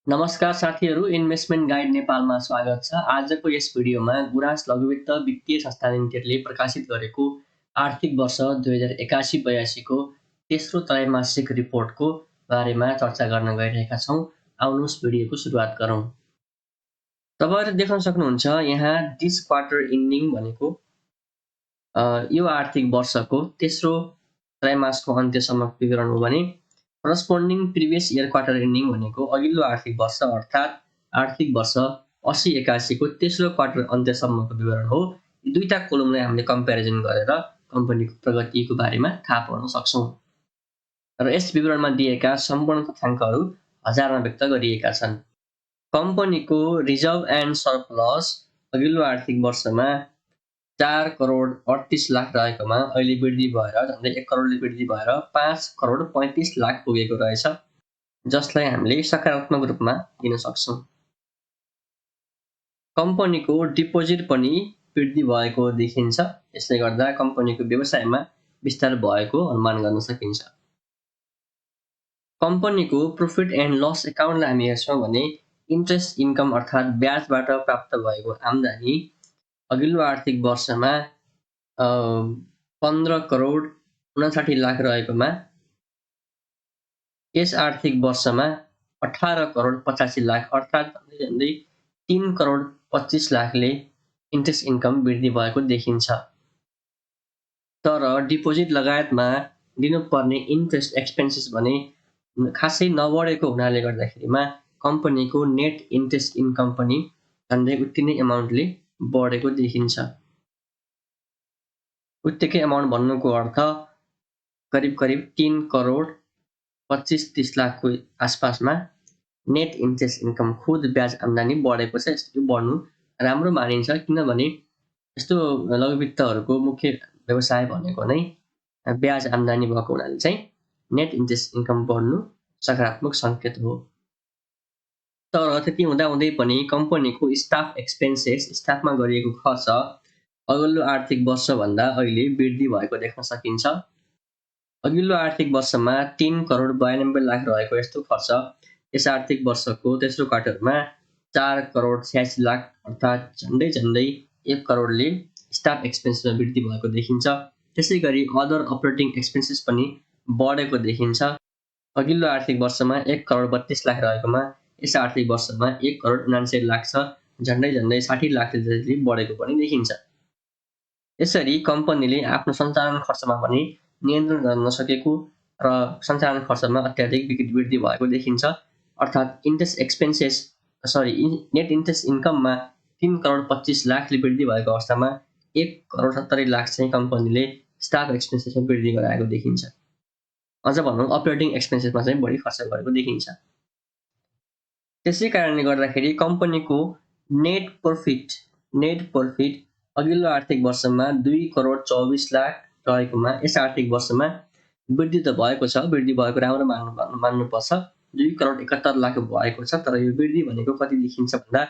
नमस्कार साथीहरू, investment guide नेपालमा स्वागत छ। आजको यस भिडियोमा गुराँस लघुवित्त वित्तीय संस्था लिमिटेडले प्रकाशित गरेको आर्थिक वर्ष 2081-82 को तेस्रो त्रैमासिक रिपोर्टको बारेमा चर्चा गर्न गइरहेका छौँ। आउनुहोस् भिडियोको सुरुवात गरौँ। तपाईहरु देख्न सक्नुहुन्छ यहाँ दिस क्वार्टर इन्डिङ भनेको यो आर्थिक वर्षको तेस्रो त्रैमासको अन्त्यसम्मको विवरण हो भने corresponding previous year quarter ending भनेको अघिल्लो आर्थिक वर्ष अर्थात् आर्थिक वर्ष 80-81 को तेस्रो क्वार्टर अन्त्यसम्मको विवरण हो। यी दुईटा कोलमलाई हामीले कम्पेरिजन गरेर कम्पनीको प्रगतिको बारेमा थाहा पाउन सक्छौँ। र यस विवरणमा दिएका सम्पूर्ण तथ्याङ्कहरू हजारमा व्यक्त गरिएका छन्। कम्पनीको रिजर्भ एन्ड सरप्लस अघिल्लो आर्थिक वर्षमा 4 करोड 38 लाख रहेकोमा अहिले वृद्धि भएर झन्डै 1 करोडले वृद्धि भएर 5 करोड 35 लाख पुगेको रहेछ, जसलाई हामीले सकारात्मक रूपमा लिन सक्छौँ। कम्पनीको डिपोजिट पनि वृद्धि भएको देखिन्छ। यसले गर्दा कम्पनीको व्यवसायमा विस्तार भएको अनुमान गर्न सकिन्छ। कम्पनीको प्रॉफिट एन्ड लस एकाउन्टलाई हामी हेर्छौँ भने इन्ट्रेस्ट इन्कम अर्थात् ब्याजबाट प्राप्त भएको आम्दानी अघिल्लो आर्थिक वर्षमा 15 करोड 59 लाख रहेकोमा यस आर्थिक वर्षमा 18 करोड 85 लाख अर्थात् झन्डै 3 करोड 25 लाखले इन्ट्रेस्ट इन्कम वृद्धि भएको देखिन्छ। तर डिपोजिट लगायतमा दिनुपर्ने इन्ट्रेस्ट एक्सपेन्सेस भने खासै नबढेको हुनाले गर्दाखेरिमा कम्पनीको नेट इन्ट्रेस्ट इन्कम पनि झन्डै उति नै एमाउन्टले बढेको देखिन्छ। उत्तिकै एमाउन्ट भन्नुको अर्थ करिब 3 करोड 25-30 लाखको आसपासमा नेट इन्ट्रेस्ट इन्कम खुद ब्याज आम्दानी बढेको छ। यस्तो बढ्नु राम्रो मानिन्छ, किनभने यस्तो लघुवित्तहरूको मुख्य व्यवसाय भनेको नै ब्याज आम्दानी भएको हुनाले चाहिँ नेट इन्ट्रेस्ट इन्कम बढ्नु सकारात्मक सङ्केत हो। तर त्यति हुँदाहुँदै पनि कम्पनीको स्टाफ एक्सपेन्सेस स्टाफमा गरिएको खर्च अघिल्लो आर्थिक वर्षभन्दा अहिले वृद्धि भएको देख्न सकिन्छ। अघिल्लो आर्थिक वर्षमा 3 करोड 92 लाख रहेको यस्तो खर्च यस आर्थिक वर्षको तेस्रो क्वार्टरमा 4 करोड 86 लाख अर्थात् झन्डै 1 करोडले स्टाफ एक्सपेन्समा वृद्धि भएको देखिन्छ। त्यसै गरी अदर अपरेटिङ एक्सपेन्सेस पनि बढेको देखिन्छ। अघिल्लो आर्थिक वर्षमा 1 करोड 32 लाख रहेकोमा यस आर्थिक वर्षमा 1 करोड 79 लाख छ, झन्डै 60 लाख जति बढेको पनि देखिन्छ। यसरी कम्पनीले आफ्नो सञ्चालन खर्चमा पनि नियन्त्रण गर्न नसकेको र सञ्चालन खर्चमा अत्याधिक वृद्धि भएको देखिन्छ। अर्थात् नेट इन्ट्रेस्ट इन्कममा 3 करोड 25 लाखले वृद्धि भएको अवस्थामा 1 करोड 70 लाख चाहिँ कम्पनीले स्टाफ एक्सपेन्सेसमा वृद्धि गराएको देखिन्छ। अझ भनौँ अपरेटिङ एक्सपेन्सेसमा चाहिँ बढी खर्च गरेको देखिन्छ। त्यसै कारणले गर्दाखेरि कम्पनीको नेट प्रॉफिट अघिल्लो आर्थिक वर्षमा 2 करोड 24 लाख रहेकोमा यस आर्थिक वर्षमा वृद्धि त भएको छ, वृद्धि भएको राम्रो मान्नुपर्छ। 2 करोड 71 लाख भएको छ, तर यो वृद्धि भनेको कति देखिन्छ भन्दा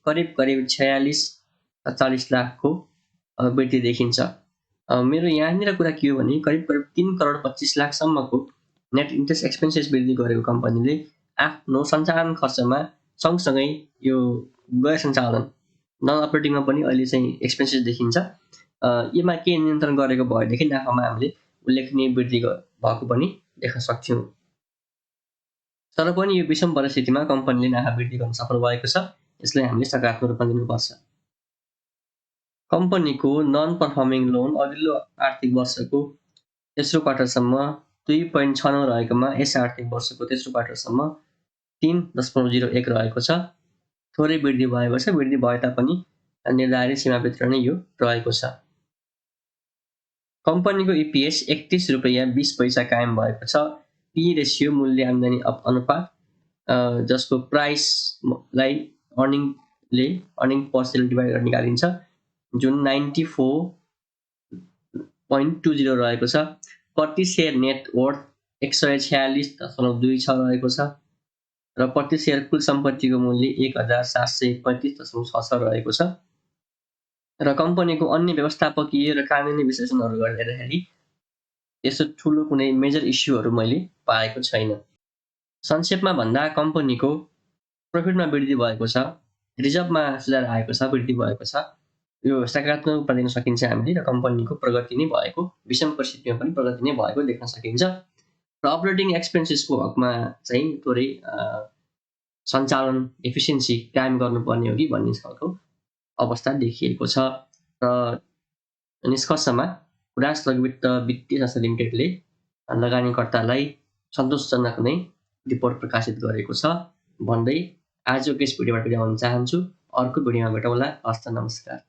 करिब 46-47 लाखको वृद्धि देखिन्छ। मेरो यहाँनिर कुरा के हो भने करिब 3 करोड 25 लाखसम्मको नेट इन्ट्रेस्ट एक्सपेन्सेस वृद्धि गरेको कम्पनीले आफ्नो सञ्चालन खर्चमा सँगसँगै यो गैर सञ्चालन नन अपरेटिङमा पनि अहिले चाहिँ एक्सपेन्सेस देखिन्छ। यसमा के नियन्त्रण गरेको भएदेखि नाफामा हामीले उल्लेखनीय वृद्धि भएको पनि देख्न सक्थ्यौँ। तर पनि यो विषम परिस्थितिमा कम्पनीले नाफा वृद्धि गर्न सफल भएको छ। यसलाई हामीले सकारात्मक रूपमा लिनुपर्छ। कम्पनीको नन पर्फर्मिङ लोन अघिल्लो आर्थिक वर्षको तेस्रो क्वार्टरसम्म 2.69 रहेकोमा यस आर्थिक वर्षको तेस्रो क्वार्टरसम्म 3.01 रहेको छ। थोरै वृद्धि भएको छ, वृद्धि भए तापनि निर्धारित सीमाभित्र नै यो रहेको छ। कम्पनीको इपिएस 31 रुपैयाँ 20 पैसा कायम भएको छ। पी रेसियो मूल्य आम्दानी अनुपात जसको प्राइसलाई अर्निङ पर सेल डिभाइड गरेर निकालिन्छ, जुन 94.20 रहेको छ। प्रति सेयर नेटवर्थ 146.26 रहेको छ र प्रति सेयर कुल सम्पत्तिको मूल्य 1735.66 रहेको छ। र कम्पनीको अन्य व्यवस्थापकीय र कानुनी विश्लेषणहरू गर्दाखेरि यसो ठुलो कुनै मेजर इस्युहरू मैले पाएको छैन। संक्षेपमा भन्दा कम्पनीको प्रोफिटमा वृद्धि भएको छ, रिजर्भमा सुधार आएको छ, वृद्धि भएको छ। यो सकारात्मक रूपमा दिन सकिन्छ हामीले र कम्पनीको प्रगति नै भएको, विषम परिस्थितिमा पनि प्रगति नै भएको देख्न सकिन्छ। र अपरेटिङ एक्सपेन्सेसको हकमा चाहिँ थोरै सञ्चालन एफिसियन्सी कायम गर्नुपर्ने हो कि भन्ने खालको अवस्था देखिएको छ। र निष्कर्षमा राज लघुवित्त वित्तीय संस्था लिमिटेडले लगानीकर्तालाई सन्तोषजनक नै रिपोर्ट प्रकाशित गरेको छ भन्दै आजको यस भिडियोबाट बिदा हुन चाहन्छु। अर्को भिडियोमा भेटौँला। हस्त नमस्कार।